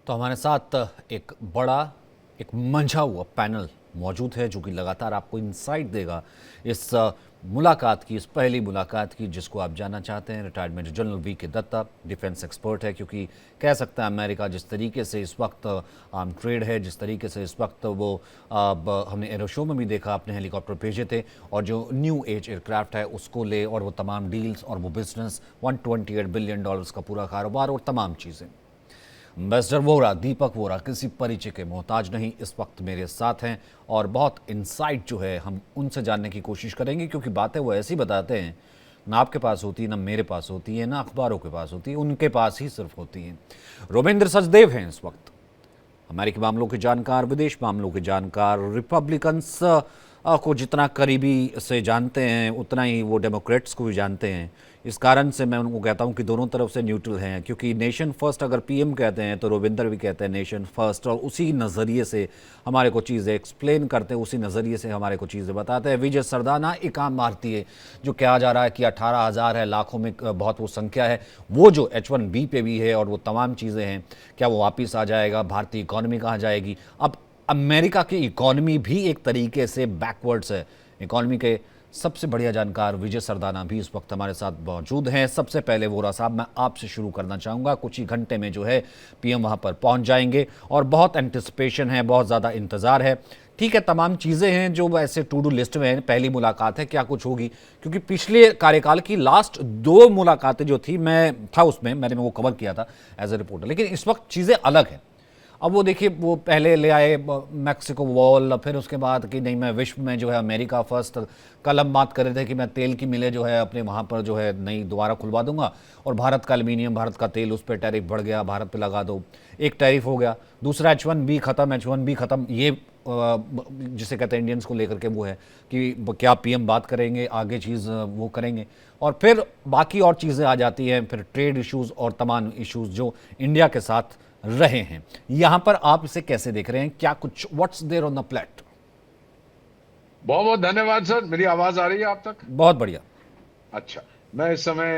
तो हमारे साथ एक बड़ा, एक मंझा हुआ पैनल मौजूद है जो कि लगातार आपको इंसाइट देगा इस मुलाकात की, इस पहली मुलाकात की जिसको आप जानना चाहते हैं। रिटायर्ड मेजर जनरल वी के दत्ता डिफेंस एक्सपर्ट है, क्योंकि कह सकते हैं अमेरिका जिस तरीके से इस वक्त आर्म ट्रेड है, जिस तरीके से इस वक्त वो हमने एरो शो में भी देखा, अपने हेलीकॉप्टर भेजे थे और जो न्यू एज एयरक्राफ्ट है उसको ले, और वो तमाम डील्स और वो बिजनेस, $128 बिलियन का पूरा कारोबार और तमाम चीज़ें। एम्बेसडर वोरा, दीपक वोरा किसी परिचय के मोहताज नहीं, इस वक्त मेरे साथ हैं और बहुत इंसाइट जो है हम उनसे जानने की कोशिश करेंगे, क्योंकि बातें वो ऐसी बताते हैं ना आपके पास होती है, ना मेरे पास होती है, ना अखबारों के पास होती है, उनके पास ही सिर्फ होती हैं। रोमेंद्र सचदेव हैं इस वक्त अमेरिकी मामलों के जानकार, विदेश मामलों के जानकार, रिपब्लिकन्स को जितना करीबी से जानते हैं उतना ही वो डेमोक्रेट्स को भी जानते हैं। इस कारण से मैं उनको कहता हूं कि दोनों तरफ से न्यूट्रल हैं, क्योंकि नेशन फर्स्ट अगर पीएम कहते हैं तो रोविंदर भी कहते हैं नेशन फर्स्ट, और उसी नज़रिए से हमारे को चीज़ें एक्सप्लेन करते हैं, उसी नज़रिए से हमारे को चीज़ें बताते हैं। विजय सरदाना एक आम भारतीय जो कहा जा रहा है कि 18,000 है, लाखों में बहुत वो संख्या है, वो जो H1B पे भी है और वो तमाम चीज़ें हैं, क्या वो वापस आ जाएगा, भारतीय इकॉनमी कहाँ जाएगी। अब अमेरिका की इकॉनमी भी एक तरीके से बैकवर्ड्स है। इकॉनमी के सबसे बढ़िया जानकार विजय सरदाना भी इस वक्त हमारे साथ मौजूद हैं। सबसे पहले वोरा साहब, मैं आपसे शुरू करना चाहूँगा, कुछ ही घंटे में जो है पीएम वहाँ पर पहुँच जाएंगे और बहुत एंटिसिपेशन है, बहुत ज़्यादा इंतज़ार है। ठीक है, तमाम चीज़ें हैं जो ऐसे टू डू लिस्ट में हैं, पहली मुलाकात है, क्या कुछ होगी, क्योंकि पिछले कार्यकाल की लास्ट 2 मुलाकातें जो थी, मैं था उसमें, मैंने वो कवर किया था एज ए रिपोर्टर, लेकिन इस वक्त चीज़ें अलग हैं। अब वो देखिए, वो पहले ले आए मैक्सिको वॉल, फिर उसके बाद कि नहीं मैं विश्व में जो है अमेरिका फर्स्ट, कल हम बात कर रहे थे कि मैं तेल की मिलें जो है अपने वहाँ पर जो है नई दोबारा खुलवा दूंगा, और भारत का एल्यूमिनियम, भारत का तेल, उस पर टैरिफ बढ़ गया, भारत पे लगा दो, एक टैरिफ हो गया। दूसरा H1B ख़त्म, H1B ख़त्म, ये जिसे कहते हैं इंडियंस को लेकर के वो है कि क्या पीएम बात करेंगे, आगे चीज़ वो करेंगे, और फिर बाकी और चीज़ें आ जाती हैं, फिर ट्रेड इश्यूज़ और तमाम इश्यूज़ जो इंडिया के साथ रहे हैं। यहां पर आप इसे कैसे देख रहे हैं, क्या कुछ what's there on the plate? बहुत बहुत धन्यवाद सर। मेरी आवाज आ रही है आप तक? बहुत बढ़िया। अच्छा। मैं इस समय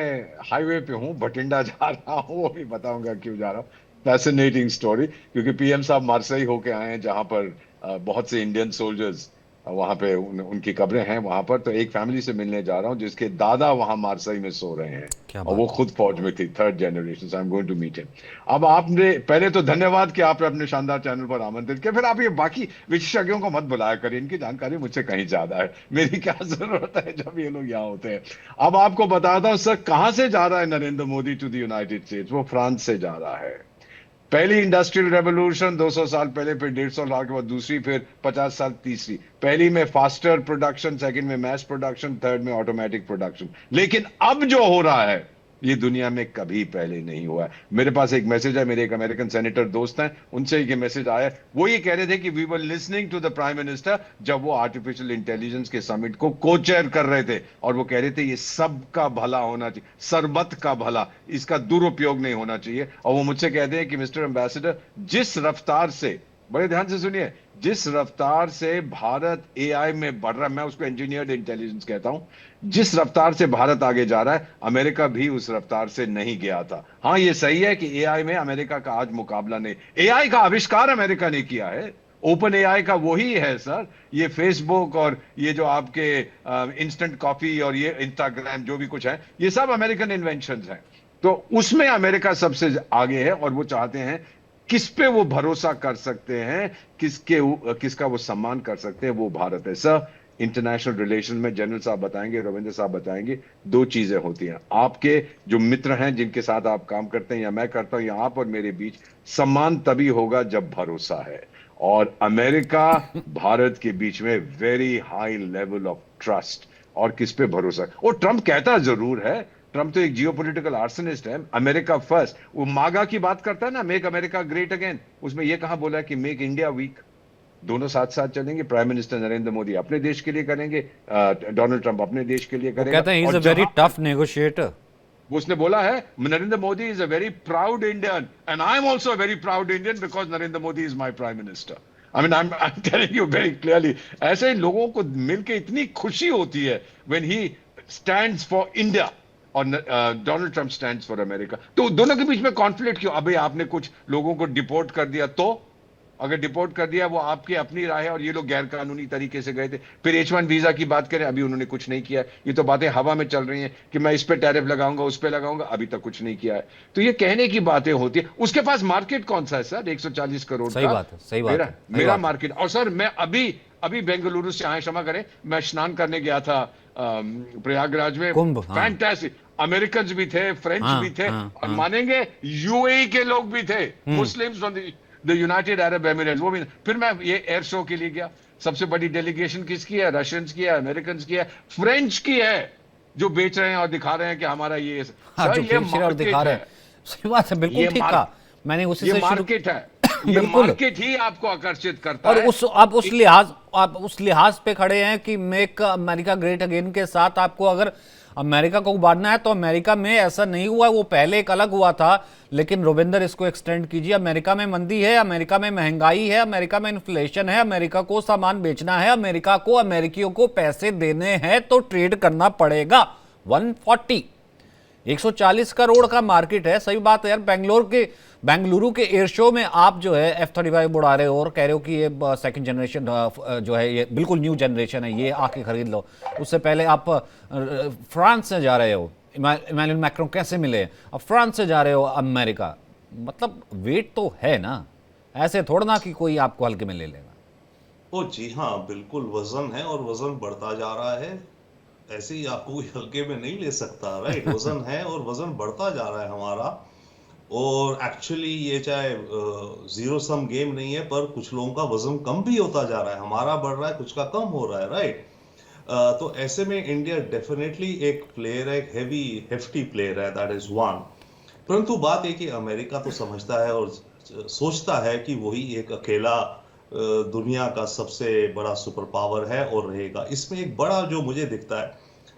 हाईवे पे हूँ, भटिंडा जा रहा हूँ, वो भी बताऊंगा क्यों जा रहा हूँ। फैसिनेटिंग स्टोरी, क्योंकि पीएम साहब मार्सेई होके आए हैं, जहां पर बहुत से इंडियन सोल्जर्स वहां पे उनकी कब्रें हैं वहां पर। तो एक फैमिली से मिलने जा रहा हूँ जिसके दादा वहां मार्सेई में सो रहे हैं, क्या और वो बात है। खुद फौज में थी, third generation. I am going to meet him. अब आपने पहले तो धन्यवाद कि आपने अपने शानदार चैनल पर आमंत्रित किया। फिर आप ये बाकी विशेषज्ञों को मत बुलाया करिए, इनकी जानकारी मुझसे कहीं ज्यादा है, मेरी क्या जरूरत है जब ये लोग यहाँ होते हैं। अब आपको बताता हूँ सर, कहां से जा रहा है Narendra Modi to the United States. वो फ्रांस से जा रहा है। पहली इंडस्ट्रियल रेवोल्यूशन 200 साल पहले, फिर 150 साल के बाद दूसरी, फिर 50 साल तीसरी। पहली में फास्टर प्रोडक्शन, सेकंड में मैस प्रोडक्शन, थर्ड में ऑटोमेटिक प्रोडक्शन। लेकिन अब जो हो रहा है ये दुनिया में कभी पहले नहीं हुआ है। मेरे पास एक मैसेज है, मेरे एक अमेरिकन सेनेटर दोस्त हैं, उनसे ये मैसेज आया। वो ये कह रहे थे कि we were listening to the prime minister जब वो आर्टिफिशियल इंटेलिजेंस के समिट को को चेयर कर रहे थे, और वो कह रहे थे ये सबका भला होना चाहिए, सरबत का भला, इसका दुरुपयोग नहीं होना चाहिए। और वो मुझसे कहते हैं कि मिस्टर एम्बेसडर, जिस रफ्तार से, बड़े ध्यान से सुनिए, जिस रफ्तार से भारत एआई में बढ़ रहा है, मैं उसको इंजीनियर्ड इंटेलिजेंस कहता हूं, जिस रफ्तार से भारत आगे जा रहा है, अमेरिका भी उस रफ्तार से नहीं गया था। हां, ये सही है कि एआई में अमेरिका का आज मुकाबला नहीं। एआई का आविष्कार अमेरिका ने किया है, ओपन एआई का वही है सर। ये फेसबुक और ये जो आपके इंस्टेंट कॉफी और ये इंस्टाग्राम जो भी कुछ है, ये सब अमेरिकन इन्वेंशंस हैं। तो उसमें अमेरिका सबसे आगे है, और वो चाहते हैं, किस पे वो भरोसा कर सकते हैं, किसका वो सम्मान कर सकते हैं, वो भारत है सर। इंटरनेशनल रिलेशन में जनरल साहब बताएंगे, रविंद्र साहब बताएंगे, 2 चीजें होती हैं। आपके जो मित्र हैं जिनके साथ आप काम करते हैं, या मैं करता हूं, या आप और मेरे बीच, सम्मान तभी होगा जब भरोसा है। और अमेरिका भारत के बीच में very high level of trust. और किस पे भरोसा, और ट्रंप कहता जरूर है, ट्रंप तो एक जियोपॉलिटिकल आर्सनिस्ट है, अमेरिका फर्स्ट। वो मागा की बात करता है ना, मेक अमेरिका ग्रेट अगेन, उसमें ये कहां बोला है कि मेक इंडिया वीक। दोनों साथ साथ चलेंगे। प्राइम मिनिस्टर नरेंद्र मोदी अपने देश के लिए करेंगे, डोनाल्ड ट्रंप अपने देश के लिए वो करेगा। कहते हैं ही इज और अ वेरी जहां टफ नेगोशिएटर। वो उसने बोला है, Narendra Modi is a very proud Indian, and I am also a very proud Indian because Narendra Modi is my prime minister. I am telling you very clearly. ऐसे लोगों को मिलकर इतनी खुशी होती है when he stands for India. और Donald Trump stands for America. तो दोनों के बीच में कॉन्फ्लिक्ट क्यों? अभी आपने कुछ लोगों को डिपोर्ट कर दिया, तो अगर डिपोर्ट कर दिया वो आपकी अपनी राय है, और ये लोग गैर कानूनी तरीके से गए थे। फिर H1 वीजा की बात करें, अभी उन्होंने कुछ नहीं किया है। ये तो बातें हवा में चल रही हैं कि मैं इस पे टैरिफ लगाऊंगा, उस पे लगाऊंगा, अभी तक कुछ नहीं किया है। तो ये कहने की बातें होती है। उसके पास मार्केट कौन सा है सर, 140 करोड़ सही का? बात है, सही बात मेरा है, सही मेरा बात है। मार्केट। और सर मैं अभी अभी बेंगलुरु से आए, क्षमा करें, मैं स्नान करने गया था प्रयागराज में। कुंभ, हाँ। फैंटास्टिक, अमेरिकन भी थे, फ्रेंच भी हाँ, थे, हाँ, और हाँ। मानेंगे यूएई के लोग भी थे, Muslims from the United Arab Emirates, वो भी। फिर मैं ये एयर शो के लिए गया। सबसे बड़ी डेलीगेशन किसकी है? रशियंस की है, अमेरिकन की है, फ्रेंच की है, जो बेच रहे हैं और दिखा रहे हैं कि हमारा ये। हाँ, सर जो ये बेच रहे और दिखा मार्केट रहे है, हैं। सही बात है, बिल्कुल ये ठीक मार्क कहा। मैंने उसी ये से शुरू मार्केट है, ये बिल्कुल। मार्केट ही आपको आकर्षित करता और है। उस आप उस लिहाज पे खड़े हैं कि मेक अमेरिका ग्रेट अगेन के साथ आपको अगर अमेरिका को उबारना है, तो अमेरिका में ऐसा नहीं हुआ, वो पहले एक अलग हुआ था, लेकिन रोविंदर इसको एक्सटेंड कीजिए। अमेरिका में मंदी है, अमेरिका में महंगाई है, अमेरिका में इन्फ्लेशन है, अमेरिका को सामान बेचना है, अमेरिका को अमेरिकियों को पैसे देने हैं, तो ट्रेड करना पड़ेगा। 140 करोड़ का मार्केट है। सही बात है यार। बेंगलुरु के एयर शो में आप जो है F-35 उड़ा रहे हो और कह रहे हो कि ये सेकंड जनरेशन जो है, ये बिल्कुल न्यू जनरेशन है, ये आके खरीद लो। उससे पहले आप फ्रांस से जा रहे हो, इमैनुअल मैक्रोन कैसे मिले, अब फ्रांस से जा रहे हो अमेरिका। मतलब वेट तो है ना, ऐसे थोड़ा ना कि कोई आपको हल्के में ले लेगा। ओ जी हाँ, बिल्कुल वजन है और वजन बढ़ता जा रहा है। ऐसे ही आपको कोई हल्के में नहीं ले सकता, राइट? वजन है और वजन बढ़ता जा रहा है हमारा। और एक्चुअली ये चाहे जीरो सम गेम नहीं है, पर कुछ लोगों का वजन कम भी होता जा रहा है, हमारा बढ़ रहा है, कुछ का कम हो रहा है, राइट? तो ऐसे में इंडिया डेफिनेटली एक प्लेयर है, एक हेवी हेफ्टी प्लेयर है, दैट इज वन। परंतु बात है कि अमेरिका तो समझता है और सोचता है कि वही एक अकेला दुनिया का सबसे बड़ा सुपर पावर है और रहेगा। इसमें एक बड़ा जो मुझे दिखता है,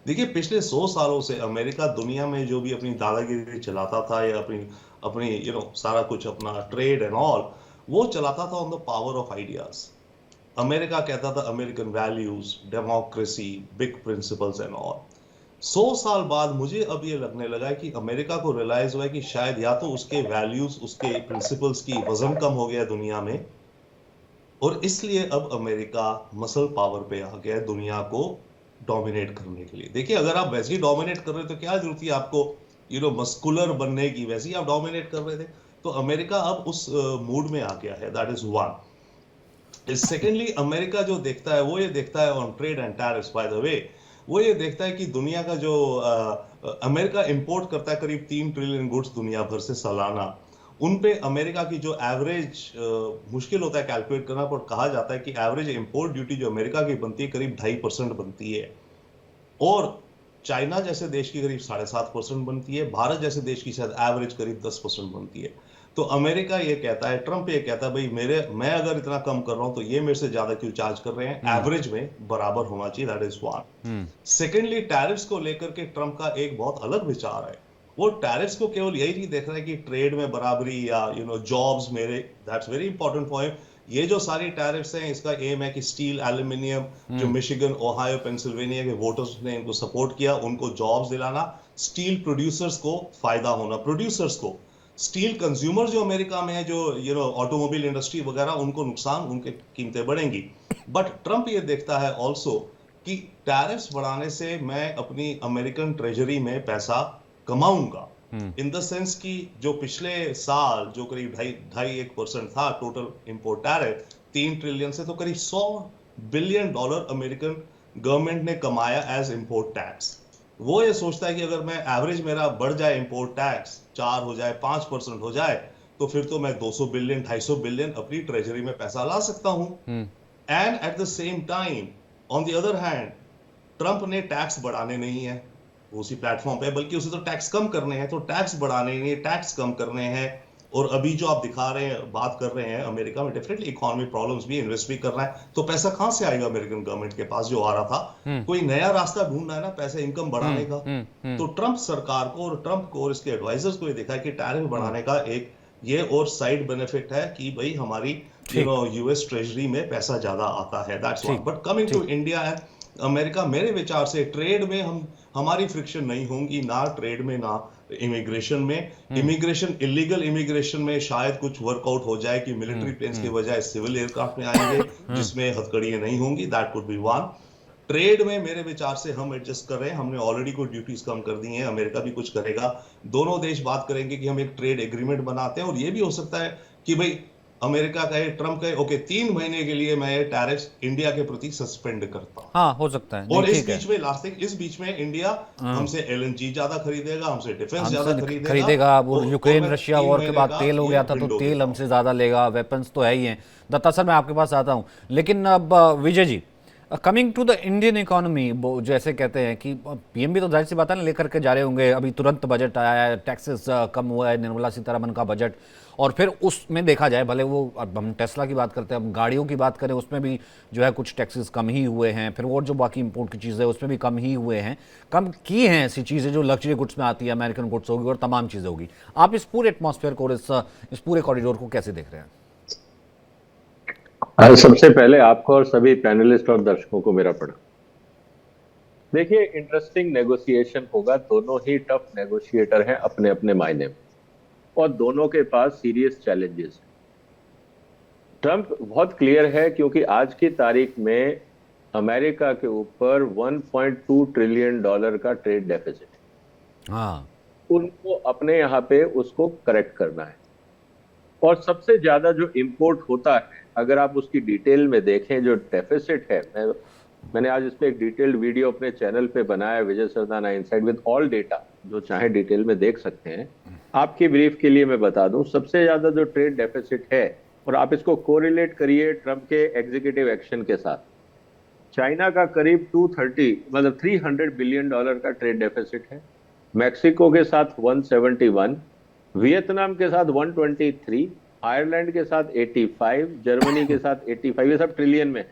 देखिए पिछले 100 सालों से अमेरिका दुनिया में जो भी अपनी दादागिरी चलाता था, या अपनी अपनी सारा कुछ अपना ट्रेड एंड ऑल, वो चलाता था on the power of ideas. America कहता था American values, democracy, big principles and all. 100 साल बाद मुझे अब ये लगने लगा है कि अमेरिका को रियलाइज हुआ है कि शायद या तो उसके वैल्यूज, उसके प्रिंसिपल्स की वजन कम हो गया दुनिया में, और इसलिए अब अमेरिका मसल पावर पे आ गया है दुनिया को डोमिनेट करने के लिए। देखिए अगर आप वैसे ही डोमिनेट कर रहे थे तो क्या जरूरत थी आपको मस्कुलर बनने की? वैसे ही आप डोमिनेट कर रहे थे। तो अमेरिका अब उस मूड में आ गया है, that is one. Secondly, America जो देखता है वो ये देखता है on trade and tariffs, by the way, वो ये देखता है कि दुनिया का जो अमेरिका इंपोर्ट करता है करीब 3 ट्रिलियन गुड्स दुनिया भर से सालाना। उन पे अमेरिका की जो एवरेज, मुश्किल होता है कैलकुलेट करना, पर कहा जाता है कि एवरेज इंपोर्ट ड्यूटी जो अमेरिका की बनती है करीब 2.5% बनती है, और चाइना जैसे देश की करीब 7.5% बनती है, भारत जैसे देश की शायद एवरेज करीब 10% बनती है। तो अमेरिका ये कहता है, ट्रंप ये कहता है, भाई मैं अगर इतना कम कर रहा हूं तो ये मेरे से ज्यादा क्यों चार्ज कर रहे हैं? एवरेज में बराबर होना चाहिए, that is one. Secondly, tariffs को लेकर के ट्रंप का एक बहुत अलग विचार है। वो टैरिफ्स को केवल यही नहीं देख रहा है कि ट्रेड में बराबरी या जॉब्स मेरे, दैट्स वेरी इंपॉर्टेंट पॉइंट। ये जो सारी टैरिफ्स हैं, इसका एम है कि स्टील, एल्यूमिनियम, जो मिशिगन, ओहायो, पेंसिल्वेनिया के वोटर्स ने इनको सपोर्ट किया, उनको जॉब्स दिलाना, स्टील प्रोड्यूसर्स को फायदा होना, प्रोड्यूसर्स को, स्टील कंज्यूमर जो अमेरिका में है, जो ऑटोमोबाइल इंडस्ट्री वगैरह, उनको नुकसान, उनके कीमतें बढ़ेंगी। बट ट्रंप ये देखता है ऑल्सो कि टैरिफ्स बढ़ाने से मैं अपनी अमेरिकन ट्रेजरी में पैसा कमाऊंगा, इन द सेंस कि जो पिछले साल जो करीब 2.5-1% था टोटल इंपोर्ट टैरिफ 3 ट्रिलियन से, तो करीब $100 बिलियन अमेरिकन गवर्नमेंट ने कमाया एज इंपोर्ट टैक्स। वो ये सोचता है कि अगर मैं एवरेज मेरा बढ़ जाए इंपोर्ट टैक्स 4 हो जाए, 5% हो जाए, तो फिर तो मैं 200 बिलियन 250 बिलियन अपनी ट्रेजरी में पैसा ला सकता हूं। And at the same time, on the other hand, Trump ने टैक्स बढ़ाने नहीं है उसी प्लेटफॉर्म पे, बल्कि उसे तो टैक्स कम करने हैं। तो टैक्स बढ़ाने नहीं, टैक्स कम करने हैं। और अभी जो आप दिखा रहे हैं, बात कर रहे हैं, अमेरिका में डेफिनेटली इकोनॉमिक प्रॉब्लम्स भी, इन्वेस्ट भी करना है, तो पैसा कहां से आएगा अमेरिकन गवर्नमेंट के पास जो आ रहा था? कोई नया रास्ता ढूंढना है ना पैसे इनकम बढ़ाने का। तो ट्रंप सरकार को और ट्रंप को और इसके एडवाइजर्स को ये देखा है कि टैरिफ बढ़ाने का एक ये और साइड बेनिफिट है कि भाई हमारी यूएस ट्रेजरी में पैसा ज्यादा आता है, that's what. But coming to India, America मेरे विचार से ट्रेड में हमारी फ्रिक्शन नहीं होंगी, ना ट्रेड में ना इमिग्रेशन में। इमिग्रेशन, इलीगल इमिग्रेशन में शायद कुछ वर्कआउट हो जाए कि मिलिट्री प्लेन्स के बजाय सिविल एयरक्राफ्ट में आएंगे जिसमें हथकड़ियां नहीं होंगी, that could be one. Trade में मेरे विचार से हम एडजस्ट कर रहे हैं, हमने ऑलरेडी कोई ड्यूटीज कम कर दी हैं, अमेरिका भी कुछ करेगा, दोनों देश बात करेंगे कि हम एक ट्रेड एग्रीमेंट बनाते हैं। और ये भी हो सकता है कि भाई अमेरिका कहे, ट्रम्प कहे, ओके 3 महीने के लिए मैं टैरिफ्स इंडिया के प्रति सस्पेंड करता हूं। हाँ, हो सकता है। और नहीं, इस ठीक है। बीच में इस बीच में इंडिया हमसे एलएनजी ज्यादा खरीदेगा, हमसे डिफेंस ज्यादा हमसे खरीदेगा। वो और यूक्रेन मैं रशिया 3 वॉर के महीने बाद का तेल हो ये गया था, तो विंडो तेल देता हमसे हूं। ज़्यादा लेगा। वेपन्स तो है ही हैं। दत्ता सर, मैं आपके पास आता हूँ, लेकिन अब Vijay ji, coming to the Indian economy, जैसे कहते हैं कि पीएम भी तो जाहिर सी बात है ना लेकर के जा रहे होंगे। अभी तुरंत बजट आया है, टैक्सेस कम हुआ है, निर्मला सीतारमन का बजट, और फिर उसमें देखा जाए, भले वो अब हम टेस्ला की बात करते हैं, हम गाड़ियों की बात करें, उसमें भी जो है कुछ टैक्सेस कम ही हुए हैं। फिर और जो बाकी इंपोर्ट की चीज़ें उसमें भी कम ही हुए हैं, कम की हैं ऐसी चीज़ें जो लग्जरी गुड्स में आती है, अमेरिकन गुड्स होगी और तमाम चीज़ें होगी। आप इस पूरे एटमॉस्फेयर को और इस पूरे कॉरिडोर को कैसे देख रहे हैं? सबसे पहले आपको और सभी पैनलिस्ट और दर्शकों को मेरा प्रणाम। देखिए, इंटरेस्टिंग नेगोशिएशन होगा। दोनों ही टफ नेगोशिएटर हैं अपने अपने मायने में, और दोनों के पास सीरियस चैलेंजेस हैं। ट्रंप बहुत क्लियर है, क्योंकि आज की तारीख में अमेरिका के ऊपर $1.2 ट्रिलियन का ट्रेड डेफिसिट है। हाँ, उनको अपने यहाँ पे उसको करेक्ट करना है। और सबसे ज्यादा जो इंपोर्ट होता है, अगर आप उसकी डिटेल में देखें, जो डेफिसिट है, मैंने आज इस पे एक डिटेल्ड वीडियो अपने चैनल पे बनाया, Vijay Sardana inside with all data, जो चाहे डिटेल में देख सकते हैं। आपकी ब्रीफ के लिए मैं बता दूं, सबसे ज्यादा जो ट्रेड डेफिसिट है, और आप इसको कोरिलेट करिए ट्रंप के एग्जीक्यूटिव एक्शन के साथ, चाइना का करीब 230 मतलब $300 बिलियन का ट्रेड डेफिसिट है, मैक्सिको के साथ 171, वियतनाम के साथ 123, आयरलैंड के साथ 85, जर्मनी के साथ 85, ये सब ट्रिलियन में है।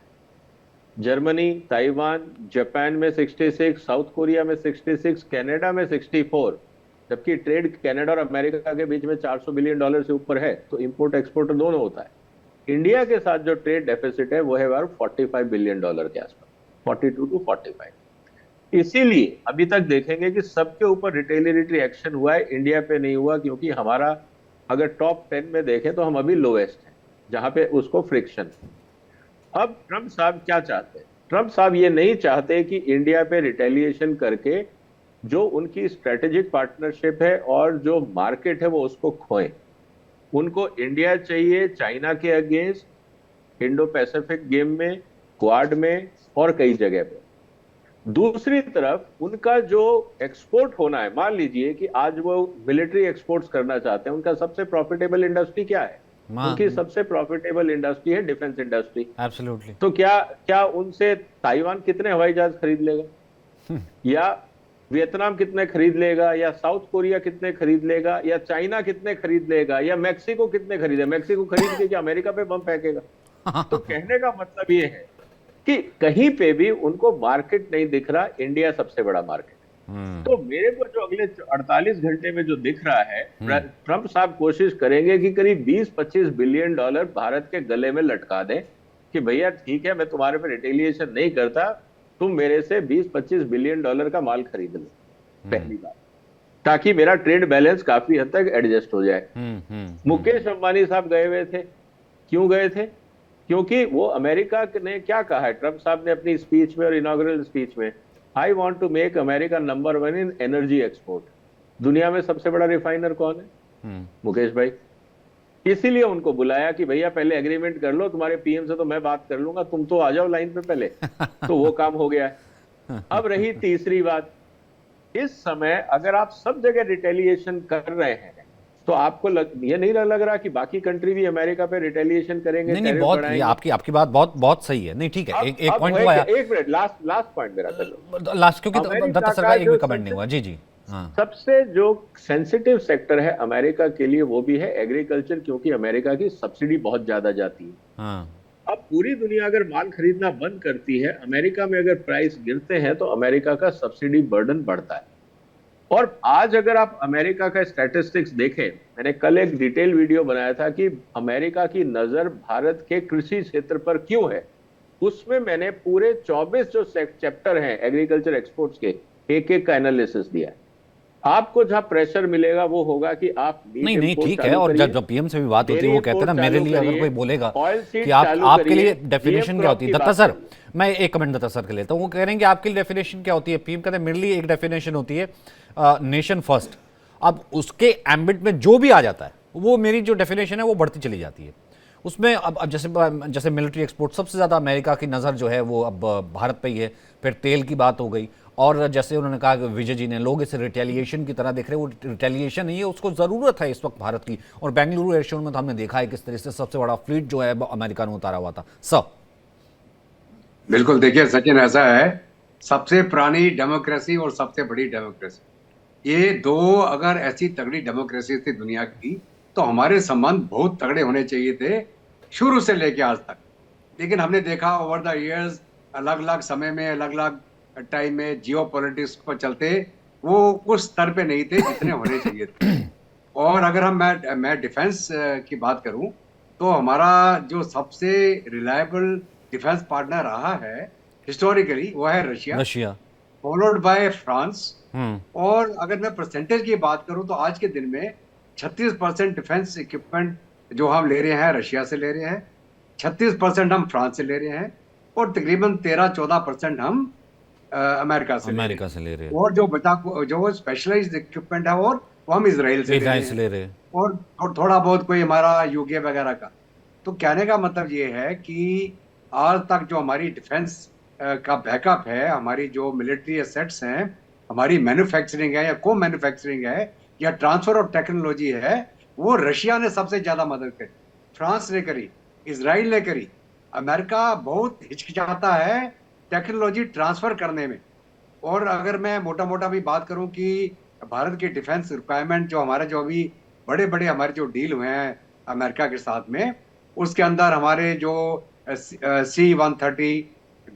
जर्मनी, ताइवान, जापान में 66, साउथ कोरिया में 66, कनाडा में 64, जबकि ट्रेड कनाडा और अमेरिका के बीच में $400 बिलियन से ऊपर है, तो इंपोर्ट एक्सपोर्ट दोनों होता है। इंडिया के साथ जो ट्रेड डेफिसिट है वो है $45 बिलियन के आसपास, 42 to 45। इसीलिए अभी तक देखेंगे कि सबके ऊपर रिटेलिएटरी एक्शन हुआ है, इंडिया पे नहीं हुआ, क्योंकि हमारा अगर टॉप 10 में देखें तो हम अभी लोएस्ट हैं, जहां पे उसको फ्रिक्शन है। अब ट्रंप साहब क्या चाहते हैं? ट्रंप साहब ये नहीं चाहते कि इंडिया पे रिटेलिएशन करके जो उनकी स्ट्रेटेजिक पार्टनरशिप है और जो मार्केट है वो उसको खोएं। उनको इंडिया चाहिए चाइना के अगेंस्ट, इंडो पैसिफिक गेम में, क्वाड में और कई जगह पे। दूसरी तरफ उनका जो एक्सपोर्ट होना है, मान लीजिए कि आज वो मिलिट्री एक्सपोर्ट्स करना चाहते हैं, उनका सबसे प्रॉफिटेबल इंडस्ट्री क्या है? उनकी सबसे प्रॉफिटेबल इंडस्ट्री है डिफेंस इंडस्ट्री। एब्सोल्युटली। तो क्या उनसे ताइवान कितने हवाई जहाज खरीद लेगा, या वियतनाम कितने खरीद लेगा, या साउथ कोरिया कितने खरीद लेगा, या चाइना कितने खरीद लेगा, या मैक्सिको कितने खरीदेगा? मैक्सिको खरीद के क्या अमेरिका पे बम फेंकेगा? तो कहने का मतलब ये है कि कहीं पे भी उनको मार्केट नहीं दिख रहा, इंडिया सबसे बड़ा मार्केट। तो मेरे को जो अगले 48 घंटे में जो दिख रहा है, ट्रंप साहब कोशिश करेंगे कि करीब 20-25 बिलियन डॉलर भारत के गले में लटका दें कि भैया ठीक है, मैं तुम्हारे पे रिटेलिएशन नहीं करता, तुम मेरे से 20-25 बिलियन डॉलर का माल खरीद लो, पहली बात, ताकि मेरा ट्रेड बैलेंस काफी हद तक एडजस्ट हो जाए। मुकेश अंबानी साहब गए हुए थे, क्यों गए थे? क्योंकि वो अमेरिका ने क्या कहा है, ट्रंप साहब ने अपनी स्पीच में और इनॉग्रेल स्पीच में, I want to make America number 1 in energy export. दुनिया में सबसे बड़ा रिफाइनर कौन है? मुकेश भाई। इसीलिए उनको बुलाया कि भैया पहले एग्रीमेंट कर लो, तुम्हारे पीएम से तो मैं बात कर लूंगा, तुम तो आ जाओ लाइन पे पहले। तो वो काम हो गया है। अब रही तीसरी बात, इस समय अगर आप सब जगह रिटेलिएशन कर रहे हैं, तो आपको ये नहीं लग रहा कि बाकी कंट्री भी अमेरिका पे रिटेलिएशन करेंगे? नहीं, बहुत ये आपकी बात बहुत सही है। नहीं, ठीक है, एक पॉइंट हुआ। एक मिनट, लास्ट पॉइंट मेरा कर लो। लास्ट, क्योंकि दत्ता सर का एक भी कमेंट नहीं हुआ। जी जी। हाँ। सबसे जो सेंसिटिव सेक्टर है अमेरिका के लिए वो भी है एग्रीकल्चर, क्योंकि अमेरिका की सब्सिडी बहुत ज्यादा जाती है। हाँ। अब पूरी दुनिया अगर माल खरीदना बंद करती है, अमेरिका में अगर प्राइस गिरते हैं, तो अमेरिका का सब्सिडी बर्डन बढ़ता है। और आज अगर आप अमेरिका का स्टैटिस्टिक्स देखें, मैंने कल एक डिटेल वीडियो बनाया था कि अमेरिका की नजर भारत के कृषि क्षेत्र पर क्यों है। उसमें मैंने पूरे 24 जो चैप्टर हैं एग्रीकल्चर एक्सपोर्ट्स के, एक एक का एनालिसिस दिया है। आपको जहां प्रेशर मिलेगा वो होगा कि आप मीट नहीं नहीं इंपोर्ट ठीक है, चालू और करिए, जब पीएम से भी बात होती डेयरी है वो कहते हैं इंपोर्ट ना, मेरे चालू लिए अगर करिए, कोई बोलेगा ऑयल कि सीड आप चालू आपके करिए, लिए जीएम डेफिनेशन क्या क्रॉप होती है, की दत्ता बात सर करिए। मैं एक कमेंट दत्ता सर के लेता हूँ, वो कह रहे हैं कि आपके लिए डेफिनेशन क्या होती है, पीएम कहते हैं मेरे लिए एक डेफिनेशन होती है नेशन फर्स्ट। अब उसके एम्बिट में जो भी आ जाता है वो मेरी जो डेफिनेशन है वो बढ़ती चली जाती है उसमें। अब जैसे जैसे मिलिट्री एक्सपोर्ट सबसे ज़्यादा अमेरिका की नज़र जो है वो अब भारत पे ही है, फिर तेल की बात हो गई, और जैसे उन्होंने कहा कि विजय जी ने, लोग इसे रिटेलिएशन की तरह देख रहे हैं, वो रिटेलिएशन नहीं है, उसको ज़रूरत है इस वक्त भारत की। और बेंगलुरु एयर शो में तो हमने देखा है किस तरह से सबसे बड़ा फ्लीट जो है अमेरिका ने उतारा हुआ था। सब बिल्कुल, देखिए सचिन, ऐसा है, सबसे पुरानी डेमोक्रेसी और सबसे बड़ी डेमोक्रेसी, ये दो अगर ऐसी तगड़ी डेमोक्रेसी थी दुनिया की, तो हमारे संबंध बहुत तगड़े होने चाहिए थे शुरू से लेके आज तक। लेकिन हमने देखा ओवर द इयर्स, अलग अलग समय में, अलग अलग टाइम में, जियो पॉलिटिक्स को चलते वो उस स्तर पे नहीं थे जितने होने चाहिए थे। और अगर मैं डिफेंस की बात करूं, तो हमारा जो सबसे रिलायबल डिफेंस पार्टनर रहा है हिस्टोरिकली वो है Russia, Russia. Followed by France. Hmm. और अगर मैं परसेंटेज की बात करूं तो आज के दिन में 36% डिफेंस इक्विपमेंट जो हम ले रहे हैं रशिया से ले रहे हैं, 36% हम फ्रांस से ले रहे हैं, और तकरीबन 13-14% हम अमेरिका से ले रहे अमेरिका हैं। से ले रहे हैं, और जो स्पेशलाइज्ड इक्विपमेंट है और वो हम इसराइल से ले रहे इजराइल से हैं। ले रहे हैं। और थोड़ा बहुत कोई हमारा यूके वगैरह का। तो कहने का मतलब ये है कि आज तक जो हमारी डिफेंस का बैकअप है, हमारी जो मिलिट्री एसेट्स हैं, हमारी मैन्युफैक्चरिंग है या को मैन्युफैक्चरिंग है या ट्रांसफर ऑफ टेक्नोलॉजी है, वो रशिया ने सबसे ज्यादा मदद करी, फ्रांस ने करी, इसराइल ने करी। अमेरिका बहुत हिचकिचाता है टेक्नोलॉजी ट्रांसफर करने में। और अगर मैं मोटा मोटा भी बात करूं कि भारत की डिफेंस रिक्वायरमेंट जो हमारे जो अभी बड़े बड़े हमारे जो डील हुए हैं अमेरिका के साथ में, उसके अंदर हमारे जो C-130,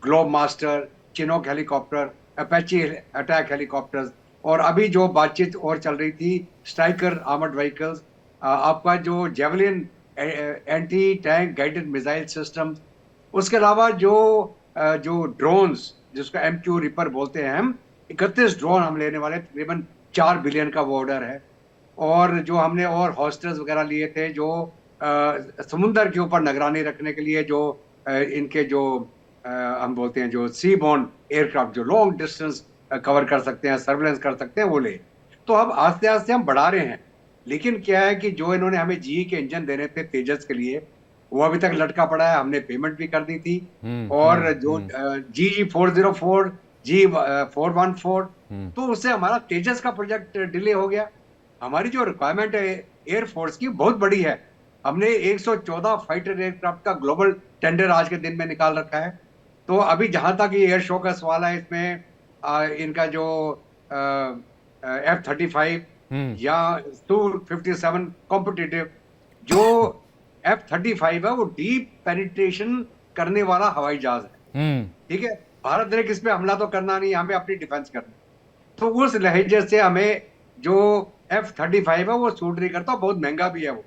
Globemaster, Chinook helicopter, Apache attack helicopters, और अभी जो बातचीत और चल रही थी स्ट्राइकर आर्मर्ड व्हीकल्स, आपका जो javelin anti tank guided missile system, उसके अलावा जो ड्रोन्स जिसको MQ रिपर बोलते हैं, हम 31 ड्रोन हम लेने वाले, तकरीबन 4 बिलियन का वो ऑर्डर है। और जो हमने और हॉस्टल्स वगैरह लिए थे जो समुंदर के ऊपर निगरानी रखने के लिए, जो इनके जो हम बोलते हैं जो सी बोर्न एयरक्राफ्ट जो लॉन्ग डिस्टेंस कवर कर सकते हैं, सर्वेलेंस कर सकते हैं, वो ले। तो अब आस्ते आस्ते हम बढ़ा रहे हैं। लेकिन क्या है कि जो इन्होंने हमें GE के इंजन देने थे तेजस के लिए, वो अभी तक लटका पड़ा है, हमने पेमेंट भी कर दी थी। और जो GE-404, GE-414, तो उससे हमारा तेजस का प्रोजेक्ट डिले हो गया। हमारी जो रिक्वायरमेंट है एयरफोर्स की बहुत बड़ी है। हमने 114 फाइटर एयरक्राफ्ट का ग्लोबल टेंडर आज के दिन में निकाल रखा है। तो अभी जहां तक ये एयर शो का सवाल है, इसमें इनका जो F-35 या Su-57 कॉम्पिटिटिव, जो F-35 है वो डीप पेनिट्रेशन करने वाला हवाई जहाज है। ठीक है, भारत ने किस पे हमला तो करना नहीं, हमें अपनी डिफेंस करनी। तो उस लहजे से हमें जो F-35 है वो सूट नहीं करता, बहुत महंगा भी है वो।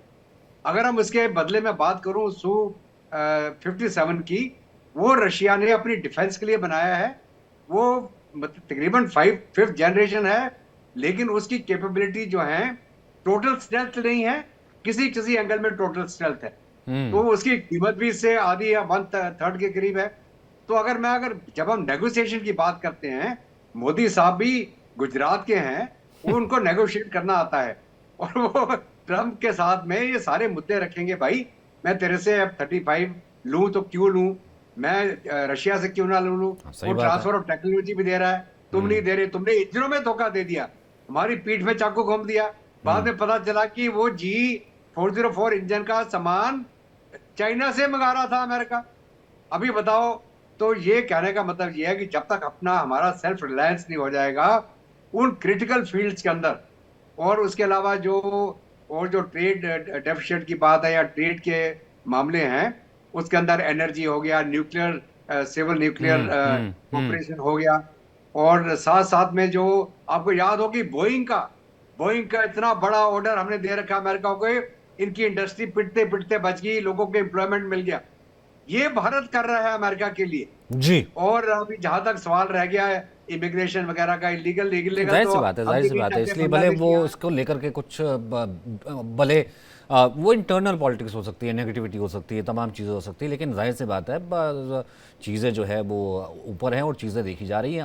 अगर हम इसके बदले में बात करूं Su-57 की, वो रशिया ने अपनी डिफेंस के लिए बनाया है। वो तकरीबन 5th जनरेशन है, लेकिन उसकी कैपेबिलिटी जो है टोटल स्टेल्थ नहीं है, किसी किसी एंगल में टोटल स्टेल्थ है। तो उसकी कीमत भी इससे आधी या 1/3 के करीब है। तो अगर जब हम नेगोशिएशन की बात करते हैं, मोदी साहब भी गुजरात के हैं, वो उनको नेगोशिएट करना आता है। और वो ट्रम्प के साथ में ये सारे मुद्दे रखेंगे, भाई मैं तेरे से F-35 लूं तो क्यों लूं, मैं रशिया से क्यों ना लूं। वो ट्रांसफर ऑफ टेक्नोलॉजी भी दे रहा है, तुम नहीं दे रहे, तुमने इंजनों में धोखा दे दिया, हमारी पीठ में चाकू घूम दिया। बाद में पता चला कि वो GE-404 इंजन का सामान चाइना से मंगा रहा था अमेरिका। अभी बताओ। तो ये कहने का मतलब ये है कि जब तक अपना हमारा सेल्फ रिलायंस नहीं हो जाएगा उन क्रिटिकल फील्ड्स के अंदर, और उसके अलावा जो ट्रेड डेफिसिट की बात है या ट्रेड के मामले हैं, उसके अंदर एनर्जी हो गया, न्यूक्लियर सिविल न्यूक्लियर ऑपरेशन हो गया, और साथ साथ में जो आपको याद हो कि बोइंग का इतना बड़ा ऑर्डर हमने दे रखा अमेरिका को, इनकी इंडस्ट्री पिटते पिटते बच गई, लोगों को एम्प्लॉयमेंट मिल गया। ये भारत कर रहा है अमेरिका के लिए। जी, और अभी जहां तक सवाल रह गया है इमिग्रेशन वगैरह का, इलीगल लीगल, जाहिर तो सी बात है, जाहिर अभी सी बात है। कहते हैं इसलिए भले बांग्लादेश वो यहाँ। इसको लेकर के कुछ भले वो इंटरनल पॉलिटिक्स हो सकती है, नेगेटिविटी हो सकती है, तमाम चीज़ें हो सकती है, लेकिन जाहिर सी बात है चीज़ें जो है वो ऊपर हैं और चीज़ें देखी जा रही हैं।